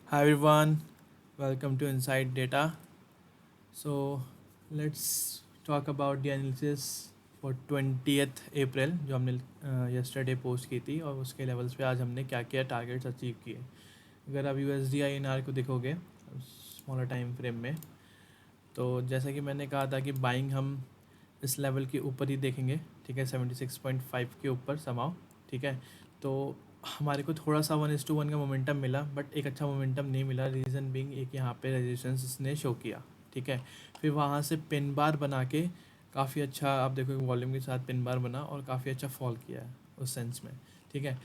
Hi everyone, welcome to Inside Data. So let's talk about the analysis for 20th अप्रैल जो हमने yesterday post की थी और उसके लेवल्स पे आज हमने क्या क्या टारगेट्स अचीव किए। अगर आप USD INR को देखोगे स्मॉलर टाइम फ्रेम में, तो जैसा कि मैंने कहा था कि बाइंग हम इस लेवल के ऊपर ही देखेंगे, ठीक है, 76.5 के ऊपर समाओ, ठीक है। तो हमारे को थोड़ा सा 1:1 का मोमेंटम मिला, बट एक अच्छा मोमेंटम नहीं मिला। रीज़न बिंग एक यहाँ पे रेजिस्टेंस ने शो किया, ठीक है। फिर वहाँ से पिन बार बना के काफ़ी अच्छा, आप देखो वॉल्यूम के साथ पिन बार बना और काफ़ी अच्छा फॉल किया है उस सेंस में, ठीक है।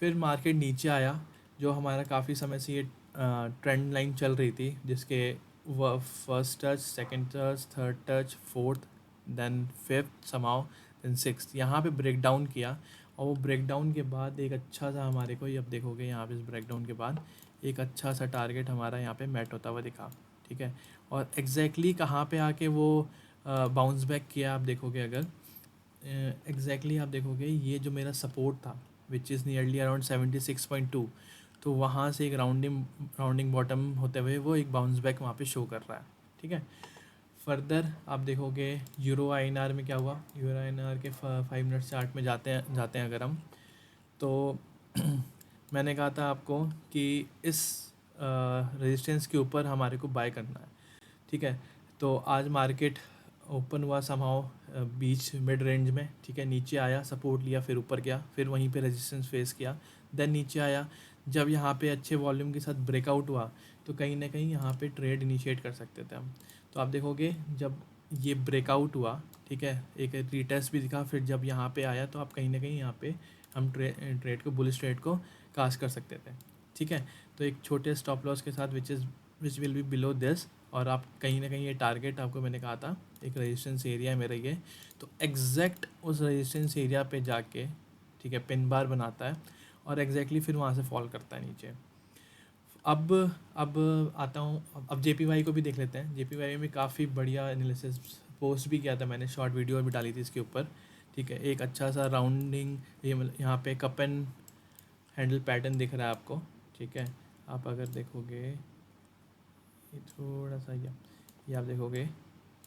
फिर मार्केट नीचे आया, जो हमारा काफ़ी समय से ये ट्रेंड लाइन चल रही थी, जिसके first touch, second touch, third touch, fourth, then fifth समाओ, देन सिक्स्थ, यहाँ पे ब्रेक डाउन किया। और वो ब्रेक डाउन के बाद एक अच्छा सा हमारे को, ये अब देखोगे यहाँ पे इस ब्रेक डाउन के बाद एक अच्छा सा टारगेट हमारा यहाँ पे मैट होता हुआ दिखा, ठीक है। और एग्जैक्टली कहाँ पे आके वो बाउंस बैक किया, आप देखोगे अगर एग्जैक्टली आप देखोगे ये जो मेरा सपोर्ट था, विच इज़ नियरली अराउंड 76.2, तो वहाँ से एक राउंडिंग बॉटम होते हुए वो एक बाउंस बैक वहाँ पे शो कर रहा है, ठीक है। फर्दर आप देखोगे यूरो INR में क्या हुआ। यूरो INR के 5 मिनट चार्ट में जाते हैं अगर हम, तो मैंने कहा था आपको कि इस रेजिस्टेंस के ऊपर हमारे को बाय करना है, ठीक है। तो आज मार्केट ओपन हुआ समहाउ बीच मिड रेंज में, ठीक है। नीचे आया, सपोर्ट लिया, फिर ऊपर गया, फिर वहीं पे रेजिस्टेंस फेस किया, देन नीचे आया। जब यहाँ पे अच्छे वॉल्यूम के साथ ब्रेकआउट हुआ, तो कहीं ना कहीं यहाँ पे ट्रेड इनिशिएट कर सकते थे हम। तो आप देखोगे जब ये ब्रेकआउट हुआ, ठीक है, एक रीटेस्ट भी दिखा, फिर जब यहाँ पे आया तो आप कहीं ना कहीं यहाँ पे हम ट्रेड को, बुलिश ट्रेड को कास्ट कर सकते थे, ठीक है। तो एक छोटे स्टॉप लॉस के साथ which will be below this, और आप कहीं ना कहीं ये टारगेट, आपको मैंने कहा था एक रेजिस्टेंस एरिया है मेरा ये, तो एग्जैक्ट उस रेजिस्टेंस एरिया पे जाके, ठीक है, पिन बार बनाता है और एग्जैक्टली फिर वहाँ से फॉल करता है नीचे। अब अब आता हूँ, अब JPY को भी देख लेते हैं। JPY में काफ़ी बढ़िया एनालिसिस पोस्ट भी किया था मैंने, शॉर्ट वीडियो भी डाली थी इसके ऊपर, ठीक है। एक अच्छा सा राउंडिंग, ये यहाँ पे कप एंड हैंडल पैटर्न दिख रहा है आपको, ठीक है। आप अगर देखोगे ये थोड़ा सा, ये आप देखोगे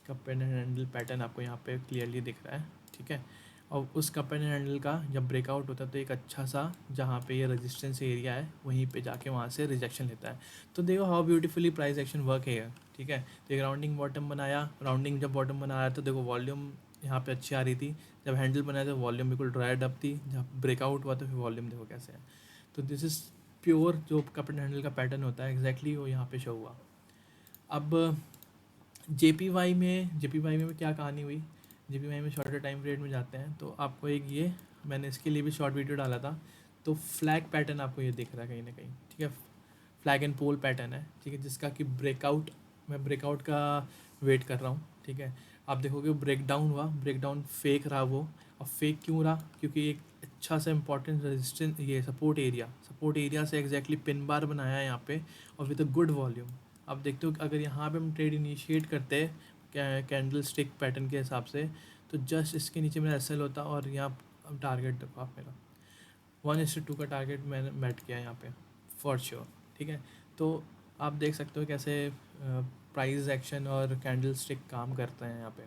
कप एंड हैंडल पैटर्न आपको यहाँ पे क्लियरली दिख रहा है, ठीक है। और उस कप एंड हैंडल का जब ब्रेकआउट होता है तो एक अच्छा सा, जहाँ पे ये रेजिस्टेंस एरिया है, वहीं पे जाके वहाँ से रिजेक्शन लेता है। तो देखो how beautifully price action work है, ठीक है। तो एक राउंडिंग बॉटम बनाया, राउंडिंग जब बॉटम बनाया तो देखो वॉल्यूम यहाँ पे अच्छी आ रही थी। जब हैंडल बनाया तो वॉल्यूम बिल्कुल ड्राइड अप थी, जब ब्रेकआउट हुआ तो फिर वॉल्यूम देखो कैसे है। तो दिस इज़ प्योर जो कप एंड हैंडल का पैटर्न होता है, एग्जैक्टली वो यहाँ पे शो हुआ। अब JPY में क्या कहानी हुई। JPY में शॉर्टर टाइम पीरियड में जाते हैं तो आपको एक ये, मैंने इसके लिए भी शॉर्ट वीडियो डाला था। तो फ्लैग पैटर्न आपको ये दिख रहा है कहीं ना कहीं, ठीक है। फ्लैग एंड पोल पैटर्न है, ठीक है, जिसका कि ब्रेकआउट, मैं ब्रेकआउट का वेट कर रहा हूँ, ठीक है। आप देखोगे ब्रेक डाउन हुआ, ब्रेक डाउन फेक रहा वो। और फेक क्यों रहा, क्योंकि एक अच्छा सा इंपॉर्टेंट रेजिस्टेंस, ये सपोर्ट एरिया से एग्जैक्टली पिन बार बनाया है यहाँ पे, और विद अ गुड वॉल्यूम। आप देखते हो कि अगर यहाँ पे हम ट्रेड इनिशिएट करते हैं कैंडल स्टिक पैटर्न के हिसाब से, तो जस्ट इसके नीचे मेरा SL होता, और यहाँ अब टारगेट देखो आप मेरा 1:2 का टारगेट मैंने मैट किया यहाँ पे फॉर श्योर, ठीक है। तो आप देख सकते हो कैसे प्राइस एक्शन और कैंडल स्टिक काम करते हैं यहाँ पे।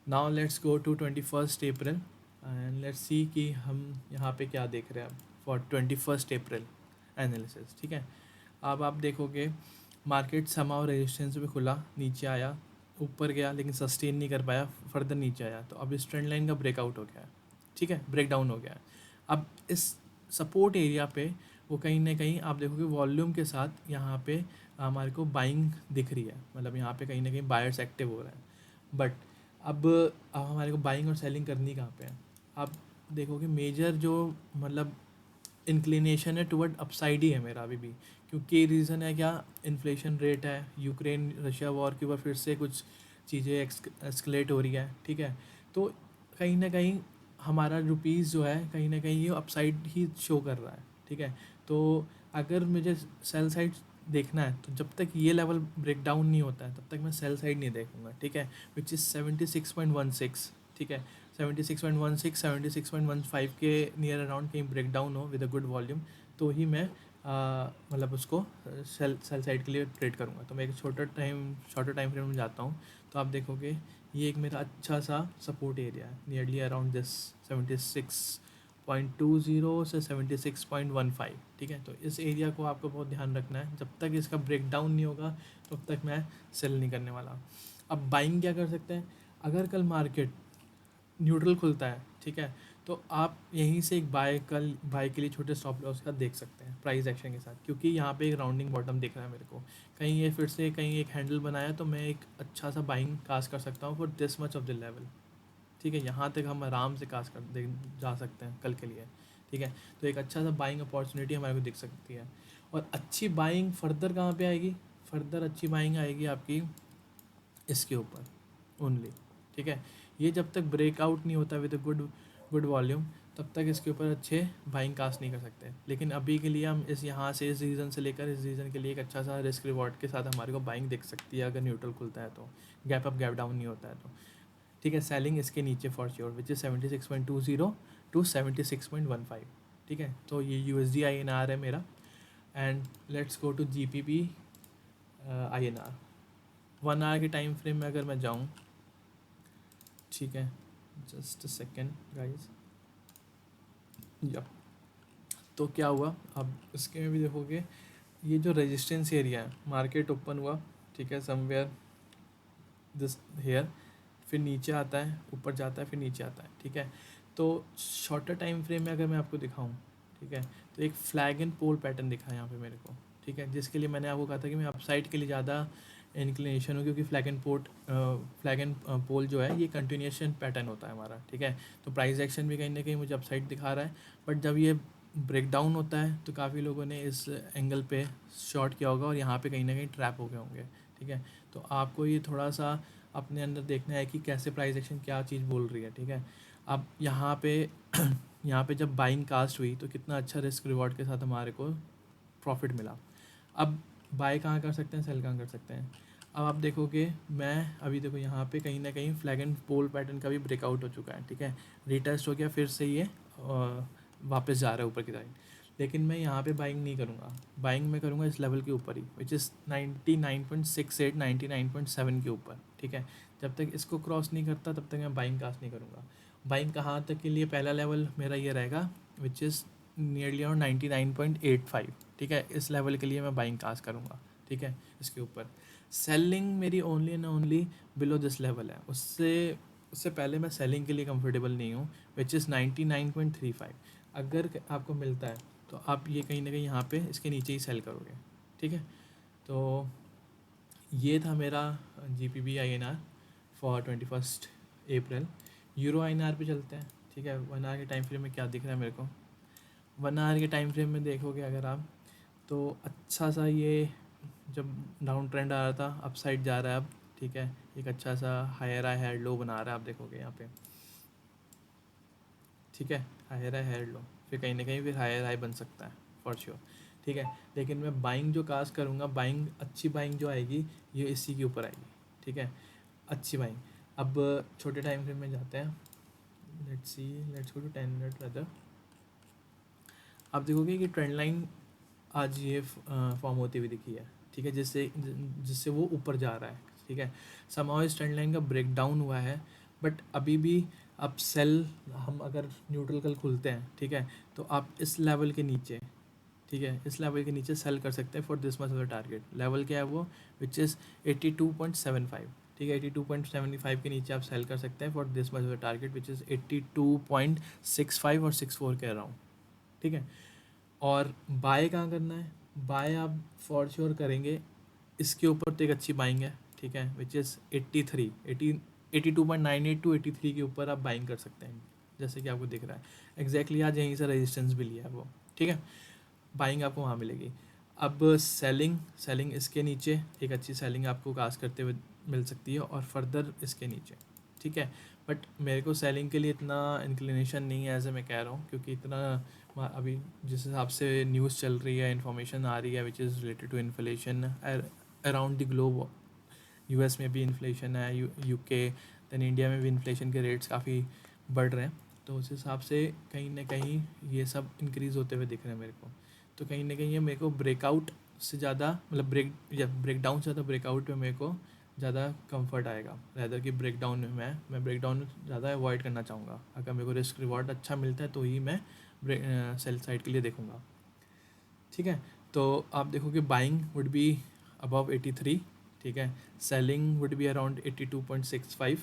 Now let's go to 21 April and let's see कि हम यहाँ पे क्या देख रहे हैं अब फॉर 21 अप्रैल एनालिसिस, ठीक है। अब आप देखोगे मार्केट समाव रेजिस्टेंस पे खुला, नीचे आया, ऊपर गया, लेकिन सस्टेन नहीं कर पाया, फर्दर नीचे आया, तो अब इस ट्रेंड लाइन का ब्रेकआउट हो गया है, ठीक है, ब्रेक डाउन हो गया है। अब इस सपोर्ट एरिया पे वो कहीं ना कहीं आप देखोगे वॉल्यूम के साथ यहाँ पे हमारे को बाइंग दिख रही है, मतलब यहाँ पे कहीं ना कहीं बायर्स एक्टिव हो रहे हैं। बट अब हमारे को बाइंग और सेलिंग करनी कहाँ पे है। आप देखोगे मेजर जो, मतलब इंक्लिनेशन है टुवर्ड अपसाइड ही है मेरा अभी भी, क्योंकि रीज़न है क्या, इन्फ्लेशन रेट है, यूक्रेन रशिया वॉर के ऊपर फिर से कुछ चीज़ें एस्केलेट हो रही है, ठीक है। तो कहीं ना कहीं हमारा रुपीज़ जो है कहीं ना कहीं ये अपसाइड ही शो कर रहा है, ठीक है। तो अगर मुझे सेल साइड देखना है तो जब तक ये लेवल ब्रेक डाउन नहीं होता है तब तक मैं सेल साइड नहीं देखूंगा, ठीक है, विच इज़ 76.16, ठीक है। 76.16, 76.15 के नियर अराउंड कहीं ब्रेक डाउन हो विद अ गुड वॉल्यूम, तो ही मैं मतलब उसको सेल साइड के लिए ट्रेड करूँगा। तो मैं एक शॉर्टर टाइम फ्रेम में जाता हूँ, तो आप देखोगे ये एक मेरा अच्छा सा सपोर्ट एरिया है, नियरली अराउंड दिस 76.20 से 76.15। ठीक है, तो इस एरिया को आपको बहुत ध्यान रखना है। जब तक इसका ब्रेक डाउन नहीं होगा तब तक मैं सेल नहीं करने वाला। अब बाइंग क्या कर सकते हैं, अगर कल मार्केट न्यूट्रल खुलता है, ठीक है, तो आप यहीं से एक बाय के लिए छोटे स्टॉप लॉस का देख सकते हैं प्राइस एक्शन के साथ, क्योंकि यहाँ पे एक राउंडिंग बॉटम दिख रहा है मेरे को। कहीं ये फिर से कहीं एक हैंडल बनाया तो मैं एक अच्छा सा बाइंग कास्ट कर सकता हूँ for this much of the level. ठीक है, यहाँ तक हम आराम से कास्ट कर दे जा सकते हैं कल के लिए। ठीक है, तो एक अच्छा सा बाइंग अपॉर्चुनिटी हमारे को दिख सकती है। और अच्छी बाइंग फर्दर कहाँ पे आएगी, फर्दर अच्छी बाइंग आएगी आपकी इसके ऊपर ओनली। ठीक है, ये जब तक ब्रेकआउट नहीं होता विद गुड गुड वॉल्यूम तब तक इसके ऊपर अच्छे बाइंग कास्ट नहीं कर सकते। लेकिन अभी के लिए हम इस यहाँ से इस रीज़न से लेकर इस रीज़न के लिए एक अच्छा सा रिस्क रिवॉर्ड के साथ हमारे को बाइंग दिख सकती है, अगर न्यूट्रल खुलता है तो, गैप अप गैप डाउन नहीं होता है तो। ठीक है, सेलिंग इसके नीचे for sure which is 76.20 to 76.15। ठीक है, तो ये USD INR है मेरा। And let's go to GBP INR 1 hour के टाइम फ्रेम में अगर मैं जाऊँ। ठीक है, जस्ट अ सेकेंड गाइस। या तो क्या हुआ, अब इसके में भी देखोगे ये जो रेजिस्टेंस एरिया है, मार्केट ओपन हुआ, ठीक है, समवेयर दिस हेयर, फिर नीचे आता है, ऊपर जाता है, फिर नीचे आता है। ठीक है, तो शॉर्टर टाइम फ्रेम में अगर मैं आपको दिखाऊं, ठीक है, तो एक फ्लैग एंड पोल पैटर्न दिखा है यहाँ पे मेरे को। ठीक है, जिसके लिए मैंने आपको कहा था कि मैं अपसाइड के लिए ज़्यादा इंक्लिनेशन हूँ, क्योंकि फ्लैग एंड पोल जो है ये कंटिन्यूएशन पैटर्न होता है हमारा। ठीक है, तो प्राइस एक्शन भी कहीं ना कहीं मुझे अपसाइड दिखा रहा है, बट जब ये ब्रेक डाउन होता है तो काफ़ी लोगों ने इस एंगल पे शॉर्ट किया होगा और यहाँ पे कहीं ना कहीं ट्रैप हो गए होंगे। ठीक है, तो आपको ये थोड़ा सा अपने अंदर देखना है कि कैसे प्राइस एक्शन क्या चीज़ बोल रही है। ठीक है, अब यहाँ पे यहाँ पे जब बाइंग कास्ट हुई तो कितना अच्छा रिस्क रिवॉर्ड के साथ हमारे को प्रॉफिट मिला। अब बाय कहाँ कर सकते हैं, सेल कहाँ कर सकते हैं। अब आप देखोगे मैं अभी देखो यहाँ पे कहीं ना कहीं फ्लैग एंड पोल पैटर्न का भी ब्रेकआउट हो चुका है। ठीक है, रिटेस्ट हो गया, फिर से ये वापस जा रहा है ऊपर की साइड, लेकिन मैं यहाँ पे बाइंग नहीं करूँगा। बाइंग मैं करूँगा इस लेवल के ऊपर ही, विच इज़ 99.68 99.7 के ऊपर। ठीक है, जब तक इसको क्रॉस नहीं करता तब तक मैं बाइंग कास्ट नहीं करूँगा। बाइंग कहाँ तक के लिए, पहला लेवल मेरा ये रहेगा विच इज़ नियरली अराउंड 99.85। ठीक है, इस लेवल के लिए मैं बाइंग कास्ट करूँगा। ठीक है, इसके ऊपर सेलिंग मेरी only and only below this level है, उससे उससे पहले मैं सेलिंग के लिए कंफर्टेबल नहीं हूँ, विच इज़ 99.35। अगर आपको मिलता है तो आप ये कहीं ना कहीं यहाँ पे इसके नीचे ही सेल करोगे। ठीक है, तो ये था मेरा GBP INR for 21 April. Euro INR पे चलते हैं। ठीक है, 1 आवर के टाइम फ्रेम में क्या दिख रहा है मेरे को, 1 आवर के टाइम फ्रेम में देखोगे अगर आप, तो अच्छा सा ये जब डाउन ट्रेंड आ रहा था अप साइड जा रहा है अब। ठीक है, एक अच्छा सा हायर हाई हायर लो बना रहा है, आप देखोगे यहाँ पे। ठीक है, हायर हाई हायर लो, फिर कहीं ना कहीं फिर हायर हाई बन सकता है फॉर श्योर। ठीक है, लेकिन मैं बाइंग जो कास्ट करूँगा, बाइंग अच्छी बाइंग जो आएगी ये इसी के ऊपर आएगी। ठीक है, अच्छी बाइंग। अब छोटे टाइम फ्रेम में जाते हैं, let's go to 10 minute rather. आप देखोगे कि ट्रेंड लाइन आज ये फॉर्म होती हुई दिखी है। ठीक है, जिससे जिससे वो ऊपर जा रहा है। ठीक है, समाउ इस ट्रेंड लाइन का ब्रेक डाउन हुआ है, बट अभी भी अब सेल, हम अगर न्यूट्रल कल खुलते हैं, ठीक है, तो आप इस लेवल के नीचे, ठीक है, इस लेवल के नीचे सेल कर सकते हैं for this much of the target. Level क्या है वो, विच इज़ 82.75। ठीक है, 82.75 के नीचे आप सेल कर सकते हैं for this much of the target, which is 82.65 और 64 के अराउंड। ठीक है, और बाय कहाँ करना है, बाय आप फॉर श्योर करेंगे इसके ऊपर, तो एक अच्छी बाइंग है। ठीक है, विच इज़ 82.98 टू 83 के ऊपर आप बाइंग कर सकते हैं, जैसे कि आपको दिख रहा है एग्जैक्टली आज यहीं से रेजिस्टेंस भी लिया है वो। ठीक है, बाइंग आपको वहाँ मिलेगी। अब सेलिंग, इसके नीचे एक अच्छी सेलिंग आपको कास्ट करते हुए मिल सकती है, और फर्दर इसके नीचे। ठीक है, बट मेरे को सेलिंग के लिए इतना इंक्लिनेशन नहीं है, ऐसे मैं कह रहा हूँ, क्योंकि इतना अभी जिस हिसाब से न्यूज़ चल रही है, इन्फॉर्मेशन आ रही है which is related to inflation around the globe. US में भी इन्फ्लेशन है, UK, दैन इंडिया में भी इन्फ्लेशन के रेट्स काफ़ी बढ़ रहे हैं, तो उस हिसाब से कहीं ना कहीं ये सब इंक्रीज़ होते हुए दिख रहे हैं मेरे को। तो कहीं ना कहीं ये मेरे को ब्रेकआउट से ज़्यादा मतलब ब्रेक डाउन से ज़्यादा ब्रेकआउट में मेरे को ज़्यादा कंफर्ट आएगा रैदर कि ब्रेक डाउन में मैं ब्रेक डाउन ज़्यादा अवॉइड करना चाहूँगा। अगर मेरे को रिस्क रिवॉर्ड अच्छा मिलता है तो ही मैं सेल साइड के लिए देखूँगा। ठीक है, तो आप देखोगे बाइंग वुड बी अबव 83, ठीक है, सेलिंग वुड बी अराउंड 82.65।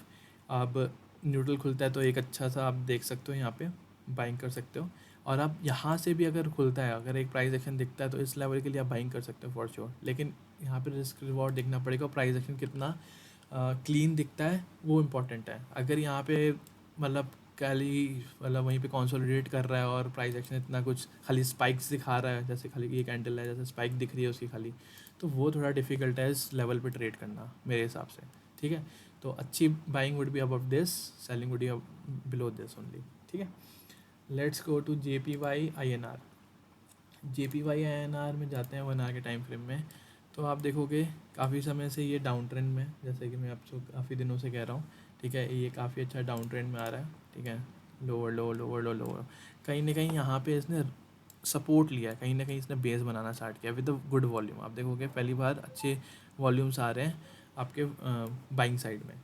अब न्यूट्रल खुलता है तो एक अच्छा सा आप देख सकते हो यहाँ पे बाइंग कर सकते हो। और आप यहाँ से भी अगर खुलता है, अगर एक प्राइस एक्शन दिखता है तो इस लेवल के लिए आप बाइंग कर सकते हो फॉर श्योर। लेकिन यहाँ पे रिस्क रिवॉर्ड देखना पड़ेगा, प्राइस एक्शन कितना क्लीन दिखता है वो इम्पोर्टेंट है। अगर यहाँ पे मतलब खाली मतलब वहीं पे कंसोलिडेट कर रहा है और प्राइस एक्शन इतना कुछ खाली स्पाइक्स दिखा रहा है, जैसे खाली ये कैंडल है जैसे स्पाइक दिख रही है उसकी खाली, तो वो थोड़ा डिफिकल्ट है इस लेवल पे ट्रेड करना मेरे हिसाब से। ठीक है, तो अच्छी buying would be above this, selling would be below this only. ठीक है, let's go to JPY INR। JPY INR में जाते हैं 1 आवर के टाइम फ्रेम में। तो आप देखोगे काफ़ी समय से ये डाउन ट्रेंड में, जैसे कि मैं आपको काफ़ी दिनों से कह रहा हूँ, ठीक है, ये काफ़ी अच्छा डाउन ट्रेंड में आ रहा है। ठीक है, lower lower lower lower lower, कहीं ना कहीं यहाँ पे इसने सपोर्ट लिया है, कहीं ना कहीं इसने बेस बनाना स्टार्ट किया विद द गुड वॉल्यूम। आप देखोगे पहली बार अच्छे वॉल्यूम्स आ रहे हैं आपके बाइंग साइड में।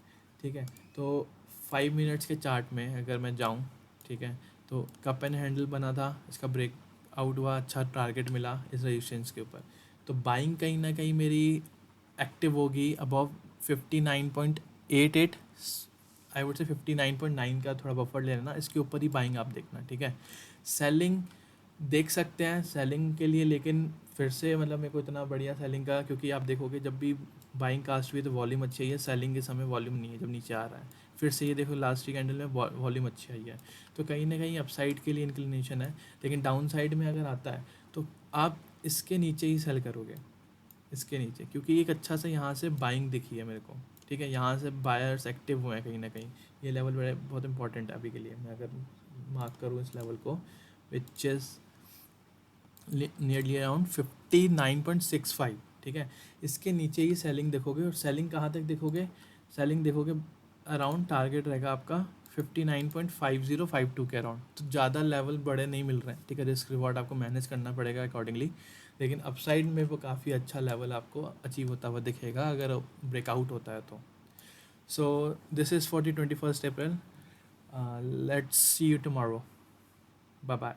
ठीक है, तो 5 मिनट्स के चार्ट में अगर मैं जाऊँ, ठीक है, तो कप एंड हैंडल बना था, इसका ब्रेक आउट हुआ, अच्छा टारगेट मिला इस रेजिस्टेंस के ऊपर, तो बाइंग कहीं ना कहीं मेरी एक्टिव होगी अबव 59.88। आई वुड से 59.9 का थोड़ा बफर ले लेना, इसके ऊपर ही बाइंग आप देखना। ठीक है, सेलिंग देख सकते हैं सेलिंग के लिए, लेकिन फिर से मतलब मेरे को इतना बढ़िया सेलिंग का, क्योंकि आप देखोगे जब भी बाइंग कास्ट हुई तो वॉल्यूम अच्छी आई है, सेलिंग के समय वॉल्यूम नहीं है जब नीचे आ रहा है। फिर से ये देखो लास्ट कैंडल में वॉल्यूम अच्छी आई है, तो कहीं ना कहीं अपसाइड के लिए इंक्लिनेशन है। लेकिन डाउन साइड में अगर आता है तो आप इसके नीचे ही सेल करोगे, इसके नीचे, क्योंकि एक अच्छा सा यहाँ से बाइंग दिखी है मेरे को। ठीक है, यहाँ से बायर्स एक्टिव हुए हैं कहीं ना कहीं, ये लेवल बड़े बहुत इंपॉर्टेंट है अभी के लिए। मैं अगर मार्क करूँ इस लेवल को, विच इज़ नियरली अराउंड 59.65। ठीक है, इसके नीचे ही सेलिंग देखोगे, और सेलिंग कहाँ तक देखोगे, सेलिंग देखोगे अराउंड टारगेट रहेगा आपका 59.5052 के अराउंड। तो ज़्यादा लेवल बड़े नहीं मिल रहे हैं। ठीक है, रिस्क रिवॉर्ड आपको मैनेज करना पड़ेगा अकॉर्डिंगली, लेकिन अपसाइड में वो काफ़ी अच्छा लेवल आपको अचीव होता हुआ दिखेगा अगर ब्रेकआउट होता है तो। So this is for the 21st April। Let's see you tomorrow, bye bye.